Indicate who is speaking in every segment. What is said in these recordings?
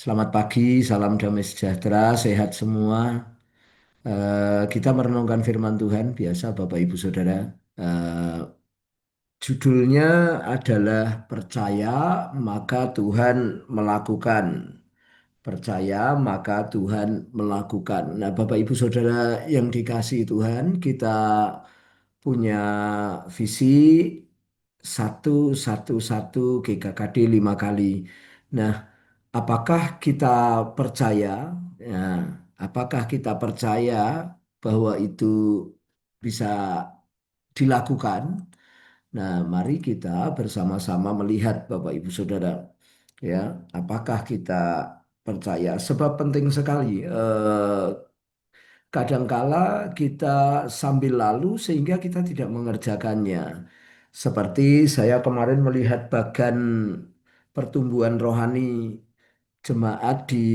Speaker 1: Selamat pagi, salam damai sejahtera, sehat semua. Kita merenungkan firman Tuhan, biasa Bapak Ibu Saudara. Eh, Judulnya adalah percaya maka Tuhan melakukan. Percaya maka Tuhan melakukan. Nah, Bapak Ibu Saudara yang dikasihi Tuhan, kita punya visi satu satu satu GKKD 5 kali. Nah, apakah kita percaya? Ya, apakah kita percaya bahwa itu bisa dilakukan? Nah, mari kita bersama-sama melihat Bapak Ibu Saudara, ya, apakah kita percaya? Sebab penting sekali. Kadangkala kita sambil lalu sehingga kita tidak mengerjakannya. Seperti saya kemarin melihat bagan pertumbuhan rohani jemaat di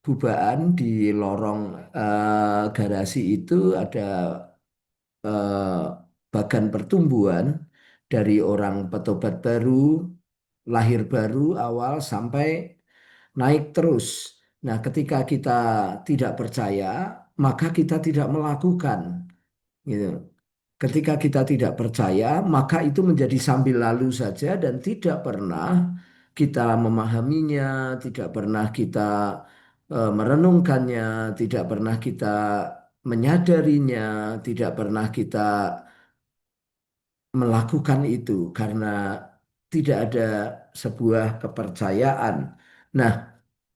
Speaker 1: Bubaan di lorong garasi itu ada eh, bagan pertumbuhan dari orang petobat baru, lahir baru awal sampai naik terus. Nah, ketika kita tidak percaya, maka kita tidak melakukan, gitu. Ketika kita tidak percaya, maka itu menjadi sambil lalu saja dan tidak pernah kita memahaminya, tidak pernah kita merenungkannya, tidak pernah kita menyadarinya, tidak pernah kita melakukan itu karena tidak ada sebuah kepercayaan. Nah,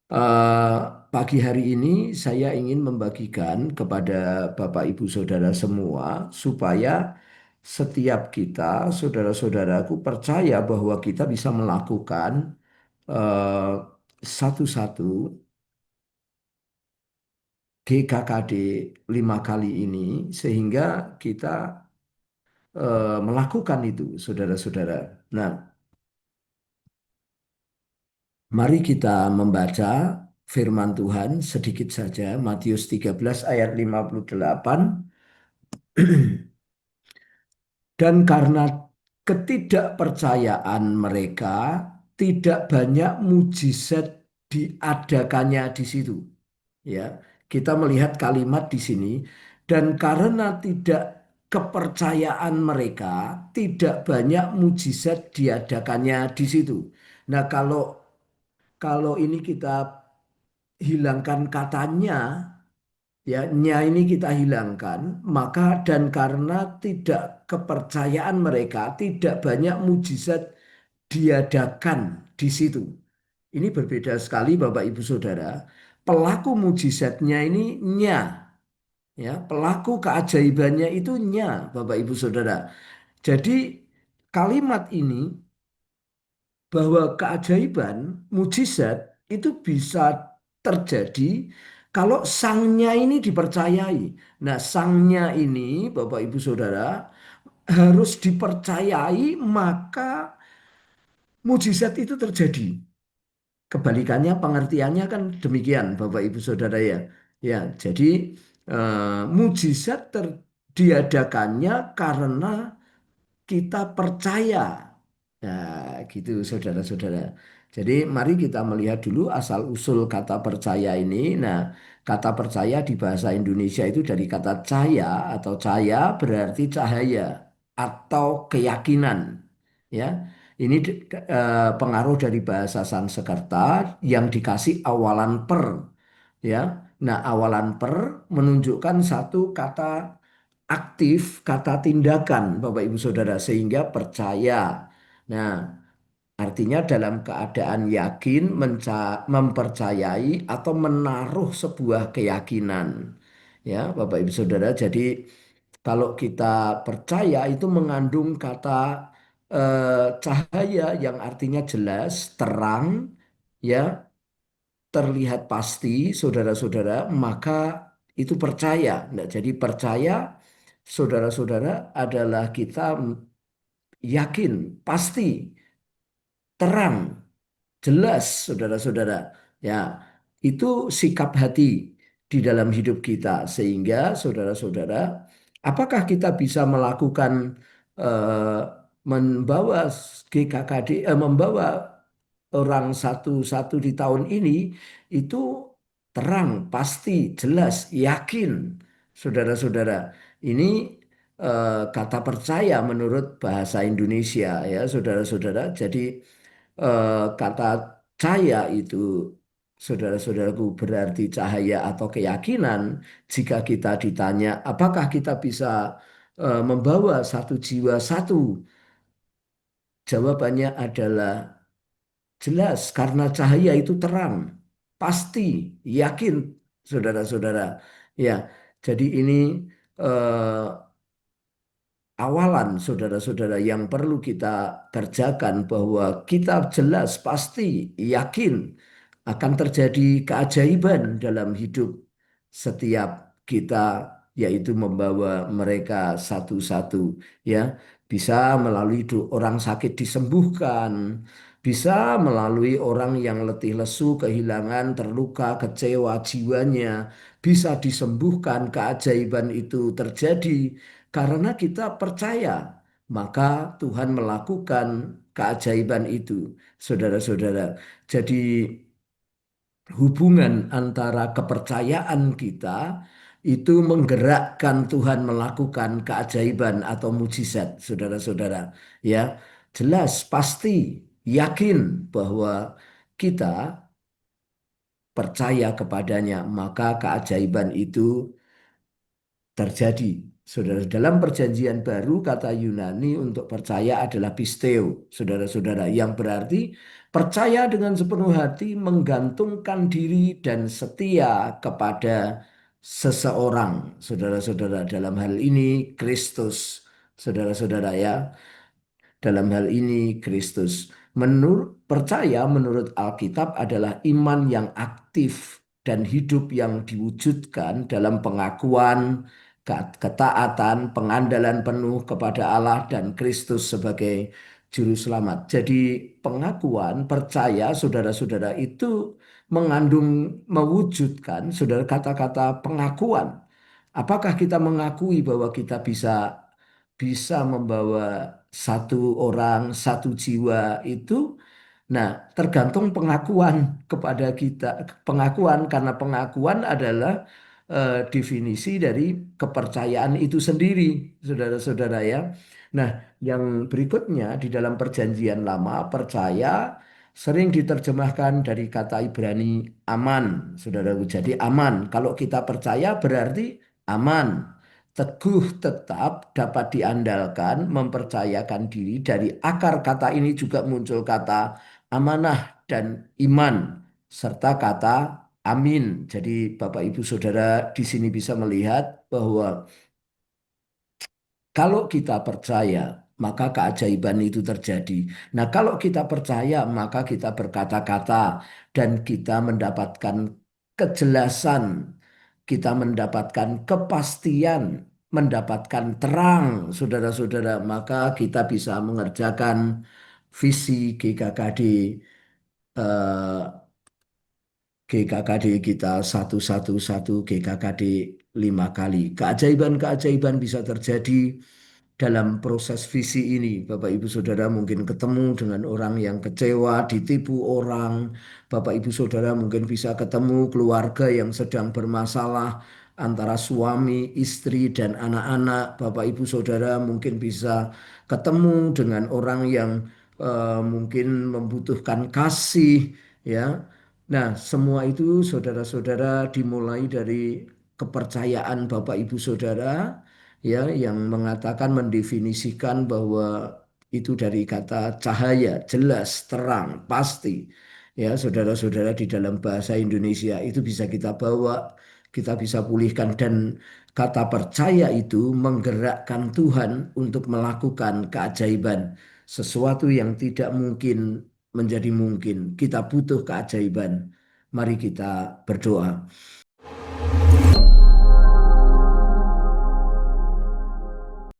Speaker 1: eh, pagi hari ini saya ingin membagikan kepada Bapak Ibu Saudara semua supaya setiap kita, saudara-saudaraku percaya bahwa kita bisa melakukan eh, satu-satu GKKD 5 kali ini sehingga kita melakukan itu, saudara-saudara. Nah, mari kita membaca firman Tuhan sedikit saja, Matius 13 ayat 58. Dan karena ketidakpercayaan mereka, tidak banyak mujizat diadakannya di situ. Ya, kita melihat kalimat di sini, dan karena tidak kepercayaan mereka, tidak banyak mujizat diadakannya di situ. Nah, kalau ini kita hilangkan katanya, ya, nya ini kita hilangkan, maka dan karena tidak kepercayaan mereka, tidak banyak mujizat diadakan di situ. Ini berbeda sekali Bapak Ibu Saudara. Pelaku mujizatnya ini nya, ya, pelaku keajaibannya itu nya, Bapak Ibu Saudara. Jadi kalimat ini bahwa keajaiban, mujizat itu bisa terjadi kalau sangnya ini dipercayai. Nah, sangnya ini, Bapak Ibu Saudara, harus dipercayai, maka mujizat itu terjadi. Kebalikannya, pengertiannya kan demikian, Bapak Ibu Saudara ya. Ya, jadi mujizat diadakannya karena kita percaya. Nah, gitu saudara-saudara. Jadi mari kita melihat dulu asal-usul kata percaya ini. Nah, kata percaya di bahasa Indonesia itu dari kata cahaya atau cahaya berarti cahaya atau keyakinan. Ya, ini pengaruh dari bahasa Sanskerta yang dikasih awalan per. Ya, nah awalan per menunjukkan satu kata aktif, kata tindakan, Bapak Ibu Saudara, sehingga percaya. Nah, artinya dalam keadaan yakin, mempercayai atau menaruh sebuah keyakinan. Ya, Bapak Ibu Saudara, jadi kalau kita percaya itu mengandung kata cahaya yang artinya jelas, terang, ya, terlihat pasti, saudara-saudara, maka itu percaya. Nah, jadi percaya, saudara-saudara, adalah kita yakin, pasti, terang, jelas, saudara-saudara. Ya, itu sikap hati di dalam hidup kita. Sehingga, saudara-saudara, apakah kita bisa melakukan eh, membawa GKKD, membawa orang satu-satu di tahun ini itu terang, pasti, jelas, yakin, saudara-saudara. Ini kata percaya menurut bahasa Indonesia ya, saudara-saudara. Jadi kata cahaya itu, saudara-saudaraku, berarti cahaya atau keyakinan. Jika kita ditanya, apakah kita bisa membawa satu jiwa satu? Jawabannya adalah jelas, karena cahaya itu terang, pasti, yakin, saudara-saudara. Ya, jadi ini eh, awalan saudara-saudara yang perlu kita kerjakan, bahwa kita jelas pasti yakin akan terjadi keajaiban dalam hidup setiap kita, yaitu membawa mereka satu-satu, ya, bisa melalui orang sakit disembuhkan, bisa melalui orang yang letih lesu, kehilangan, terluka, kecewa jiwanya, bisa disembuhkan. Keajaiban itu terjadi karena kita percaya, maka Tuhan melakukan keajaiban itu, saudara-saudara. Jadi hubungan antara kepercayaan kita itu menggerakkan Tuhan melakukan keajaiban atau mujizat, saudara-saudara. Ya, jelas, pasti, yakin bahwa kita percaya kepadanya, maka keajaiban itu terjadi. Saudara, dalam perjanjian baru kata Yunani untuk percaya adalah pisteo, saudara-saudara, yang berarti percaya dengan sepenuh hati, menggantungkan diri dan setia kepada seseorang, saudara-saudara. Dalam hal ini Kristus, saudara-saudara, ya. Dalam hal ini Kristus. Menurut percaya menurut Alkitab adalah iman yang aktif dan hidup yang diwujudkan dalam pengakuan, ketaatan, pengandalan penuh kepada Allah dan Kristus sebagai juru selamat. Jadi pengakuan, percaya, saudara-saudara, itu mengandung, mewujudkan, saudara, kata-kata pengakuan. Apakah kita mengakui bahwa kita bisa membawa satu orang, satu jiwa itu? Nah, tergantung pengakuan kepada kita. Pengakuan, karena pengakuan adalah definisi dari kepercayaan itu sendiri, saudara-saudara, ya. Nah, yang berikutnya di dalam Perjanjian Lama, percaya sering diterjemahkan dari kata Ibrani aman, saudaraku. Jadi aman. Kalau kita percaya berarti aman, teguh, tetap, dapat diandalkan, mempercayakan diri. Dari akar kata ini juga muncul kata amanah dan iman, serta kata amin. Jadi Bapak Ibu Saudara di sini bisa melihat bahwa kalau kita percaya, maka keajaiban itu terjadi. Nah, kalau kita percaya, maka kita berkata-kata dan kita mendapatkan kejelasan, kita mendapatkan kepastian, mendapatkan terang, saudara-saudara. Maka kita bisa mengerjakan visi GKKD, GKKD kita 111, GKKD 5 kali. Keajaiban-keajaiban bisa terjadi dalam proses visi ini. Bapak Ibu Saudara mungkin ketemu dengan orang yang kecewa, ditipu orang. Bapak Ibu Saudara mungkin bisa ketemu keluarga yang sedang bermasalah antara suami, istri, dan anak-anak. Bapak Ibu Saudara mungkin bisa ketemu dengan orang yang mungkin membutuhkan kasih, ya. Nah, semua itu saudara-saudara dimulai dari kepercayaan Bapak Ibu Saudara, ya, yang mengatakan, mendefinisikan bahwa itu dari kata cahaya, jelas, terang, pasti. Ya, saudara-saudara, di dalam bahasa Indonesia itu bisa kita bawa, kita bisa pulihkan, dan kata percaya itu menggerakkan Tuhan untuk melakukan keajaiban. Sesuatu yang tidak mungkin menjadi mungkin. Kita butuh keajaiban. Mari kita berdoa.